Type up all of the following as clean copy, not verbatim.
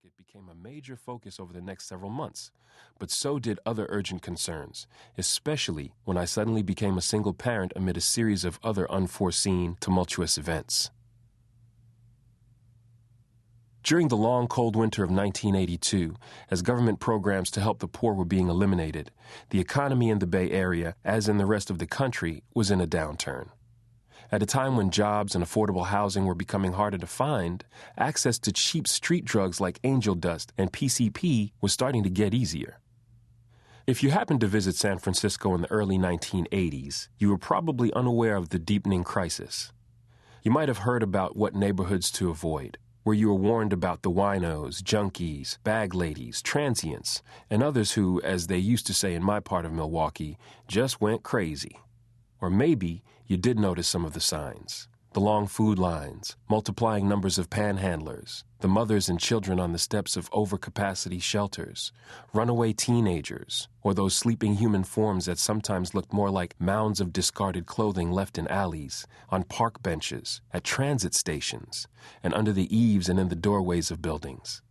market became a major focus over the next several months, but so did other urgent concerns, especially when I suddenly became a single parent amid a series of other unforeseen, tumultuous events. During the long, cold winter of 1982, as government programs to help the poor were being eliminated, the economy in the Bay Area, as in the rest of the country, was in a downturn. At a time when jobs and affordable housing were becoming harder to find, access to cheap street drugs like angel dust and PCP was starting to get easier. If you happened to visit San Francisco in the early 1980s, you were probably unaware of the deepening crisis. You might have heard about what neighborhoods to avoid, where you were warned about the winos, junkies, bag ladies, transients, and others who, as they used to say in my part of Milwaukee, just went crazy. Or maybe you did notice some of the signs: the long food lines, multiplying numbers of panhandlers, the mothers and children on the steps of overcapacity shelters, runaway teenagers, or those sleeping human forms that sometimes looked more like mounds of discarded clothing left in alleys, on park benches, at transit stations, and under the eaves and in the doorways of buildings.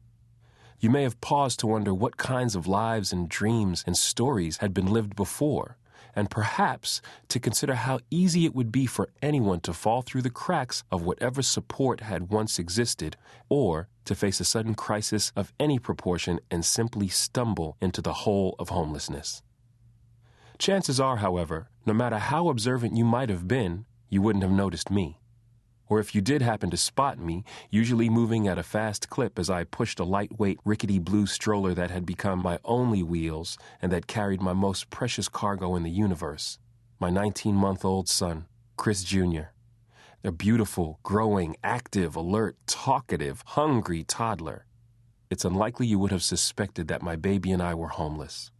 You may have paused to wonder what kinds of lives and dreams and stories had been lived before, and perhaps to consider how easy it would be for anyone to fall through the cracks of whatever support had once existed, or to face a sudden crisis of any proportion and simply stumble into the hole of homelessness. Chances are, however, no matter how observant you might have been, you wouldn't have noticed me. Or if you did happen to spot me, usually moving at a fast clip as I pushed a lightweight, rickety blue stroller that had become my only wheels and that carried my most precious cargo in the universe, my 19-month-old son, Chris Jr., a beautiful, growing, active, alert, talkative, hungry toddler. It's unlikely you would have suspected that my baby and I were homeless.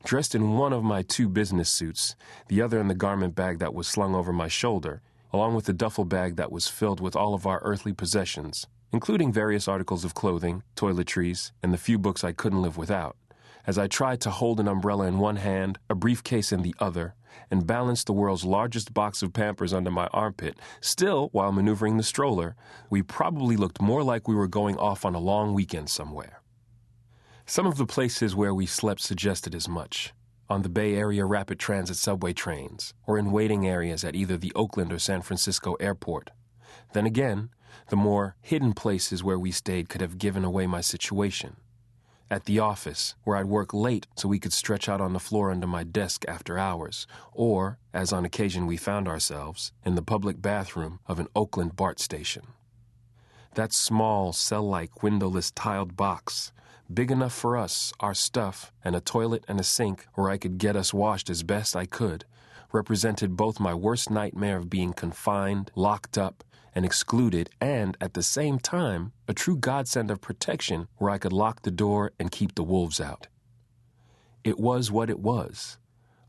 Dressed in one of my 2 business suits, the other in the garment bag that was slung over my shoulder, along with the duffel bag that was filled with all of our earthly possessions, including various articles of clothing, toiletries, and the few books I couldn't live without, as I tried to hold an umbrella in one hand, a briefcase in the other, and balance the world's largest box of Pampers under my armpit. Still, while maneuvering the stroller, we probably looked more like we were going off on a long weekend somewhere. Some of the places where we slept suggested as much: on the Bay Area rapid transit subway trains, or in waiting areas at either the Oakland or San Francisco airport. Then again, the more hidden places where we stayed could have given away my situation. At the office, where I'd work late so we could stretch out on the floor under my desk after hours, or, as on occasion we found ourselves, in the public bathroom of an Oakland BART station. That small, cell-like, windowless tiled box, big enough for us, our stuff, and a toilet and a sink where I could get us washed as best I could, represented both my worst nightmare of being confined, locked up, and excluded, and, at the same time, a true godsend of protection where I could lock the door and keep the wolves out. It was what it was: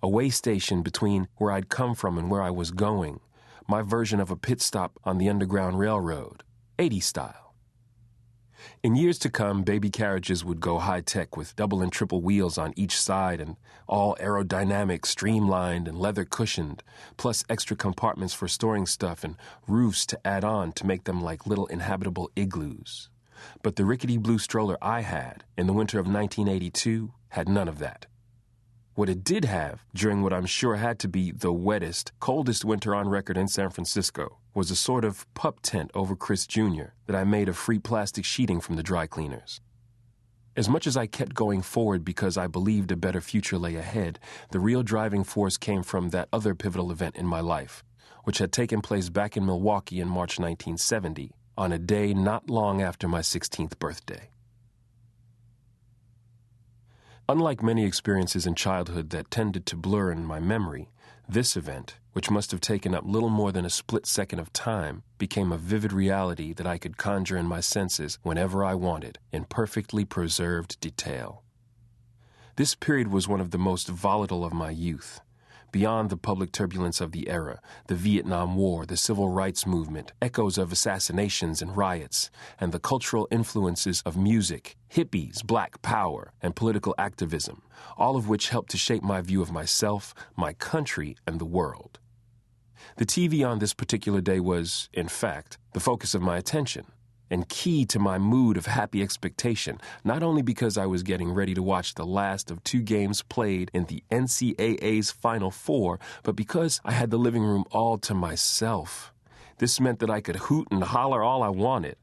a way station between where I'd come from and where I was going, my version of a pit stop on the Underground Railroad, 80s style. In years to come, baby carriages would go high-tech with double and triple wheels on each side and all aerodynamic, streamlined, and leather-cushioned, plus extra compartments for storing stuff and roofs to add on to make them like little inhabitable igloos. But the rickety blue stroller I had in the winter of 1982 had none of that. What it did have, during what I'm sure had to be the wettest, coldest winter on record in San Francisco, was a sort of pup tent over Chris Jr. that I made of free plastic sheeting from the dry cleaners. As much as I kept going forward because I believed a better future lay ahead, the real driving force came from that other pivotal event in my life, which had taken place back in Milwaukee in March 1970, on a day not long after my 16th birthday. Unlike many experiences in childhood that tended to blur in my memory, this event, which must have taken up little more than a split second of time, became a vivid reality that I could conjure in my senses whenever I wanted, in perfectly preserved detail. This period was one of the most volatile of my youth. Beyond the public turbulence of the era, the Vietnam War, the Civil Rights Movement, echoes of assassinations and riots, and the cultural influences of music, hippies, black power, and political activism, all of which helped to shape my view of myself, my country, and the world. The TV on this particular day was, in fact, the focus of my attention, and key to my mood of happy expectation, not only because I was getting ready to watch the last of 2 games played in the NCAA's Final Four, but because I had the living room all to myself. This meant that I could hoot and holler all I wanted.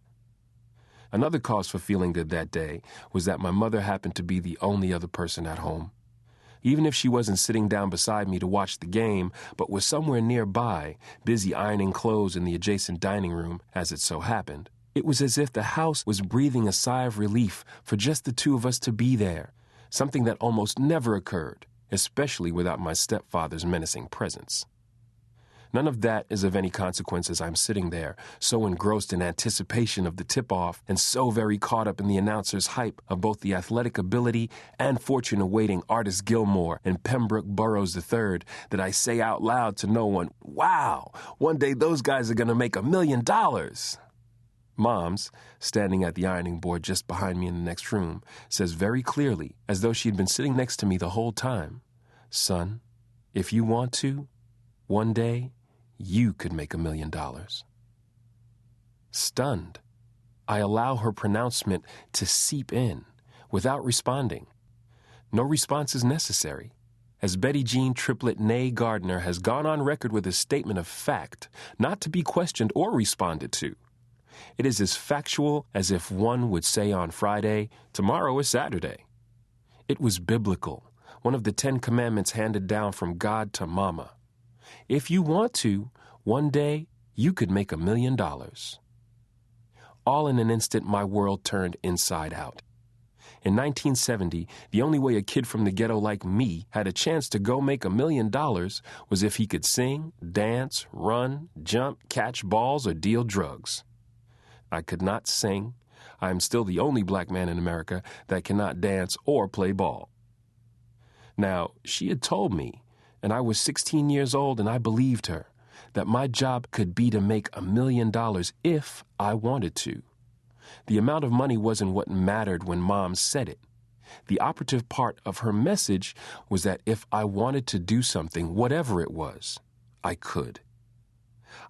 Another cause for feeling good that day was that my mother happened to be the only other person at home. Even if she wasn't sitting down beside me to watch the game, but was somewhere nearby, busy ironing clothes in the adjacent dining room, as it so happened, it was as if the house was breathing a sigh of relief for just the 2 of us to be there, something that almost never occurred, especially without my stepfather's menacing presence. None of that is of any consequence as I'm sitting there, so engrossed in anticipation of the tip-off and so very caught up in the announcer's hype of both the athletic ability and fortune awaiting Artis Gilmore and Pembroke Burrows III that I say out loud to no one, "Wow, one day those guys are going to make $1 million." Mom's, standing at the ironing board just behind me in the next room, says very clearly, as though she'd been sitting next to me the whole time, "Son, if you want to, one day, you could make $1 million." Stunned, I allow her pronouncement to seep in without responding. No response is necessary, as Betty Jean Triplet née Gardner has gone on record with a statement of fact, not to be questioned or responded to. It is as factual as if one would say on Friday, "Tomorrow is Saturday." It was biblical, one of the 10 commandments handed down from God to Mama. If you want to, one day you could make $1 million. All in an instant, my world turned inside out. In 1970, the only way a kid from the ghetto like me had a chance to go make $1 million was if he could sing, dance, run, jump, catch balls, or deal drugs. I could not sing. I am still the only black man in America that cannot dance or play ball. Now, she had told me, and I was 16 years old and I believed her, that my job could be to make $1 million if I wanted to. The amount of money wasn't what mattered when Mom said it. The operative part of her message was that if I wanted to do something, whatever it was, I could.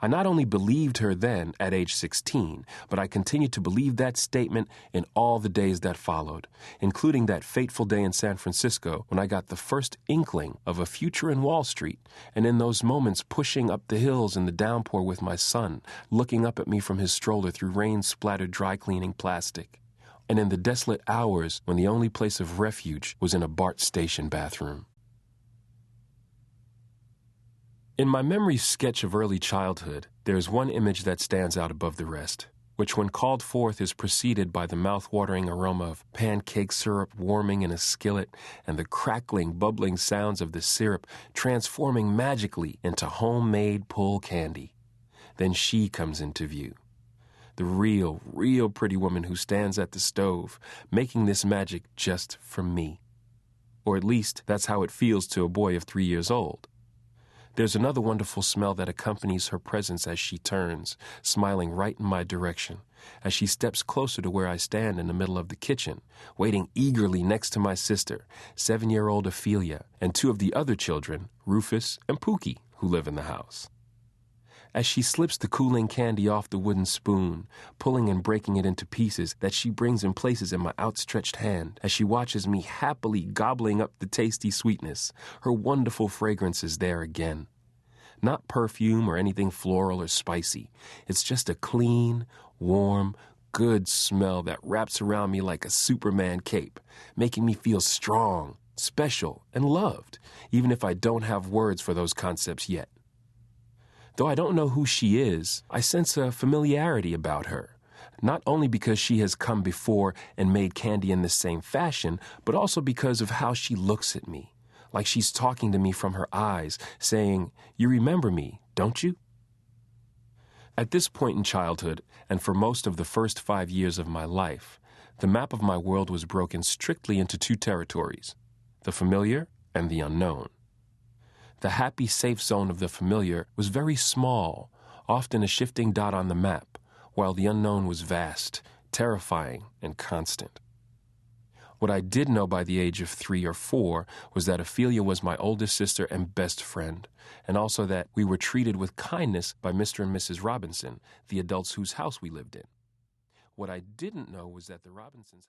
I not only believed her then, at age 16, but I continued to believe that statement in all the days that followed, including that fateful day in San Francisco when I got the first inkling of a future in Wall Street, and in those moments pushing up the hills in the downpour with my son, looking up at me from his stroller through rain-splattered dry-cleaning plastic, and in the desolate hours when the only place of refuge was in a BART station bathroom. In my memory sketch of early childhood, there is one image that stands out above the rest, which when called forth is preceded by the mouth-watering aroma of pancake syrup warming in a skillet and the crackling, bubbling sounds of the syrup transforming magically into homemade pull candy. Then she comes into view. The real pretty woman who stands at the stove, making this magic just for me. Or at least, that's how it feels to a boy of 3 years old. There's another wonderful smell that accompanies her presence as she turns, smiling right in my direction, as she steps closer to where I stand in the middle of the kitchen, waiting eagerly next to my sister, 7-year-old Ophelia, and 2 of the other children, Rufus and Pookie, who live in the house. As she slips the cooling candy off the wooden spoon, pulling and breaking it into pieces that she brings and places in my outstretched hand, as she watches me happily gobbling up the tasty sweetness, her wonderful fragrance is there again. Not perfume or anything floral or spicy. It's just a clean, warm, good smell that wraps around me like a Superman cape, making me feel strong, special, and loved, even if I don't have words for those concepts yet. Though I don't know who she is, I sense a familiarity about her, not only because she has come before and made candy in the same fashion, but also because of how she looks at me, like she's talking to me from her eyes, saying, "You remember me, don't you?" At this point in childhood, and for most of the first 5 years of my life, the map of my world was broken strictly into 2 territories, the familiar and the unknown. The happy, safe zone of the familiar was very small, often a shifting dot on the map, while the unknown was vast, terrifying, and constant. What I did know by the age of 3 or 4 was that Ophelia was my oldest sister and best friend, and also that we were treated with kindness by Mr. and Mrs. Robinson, the adults whose house we lived in. What I didn't know was that the Robinsons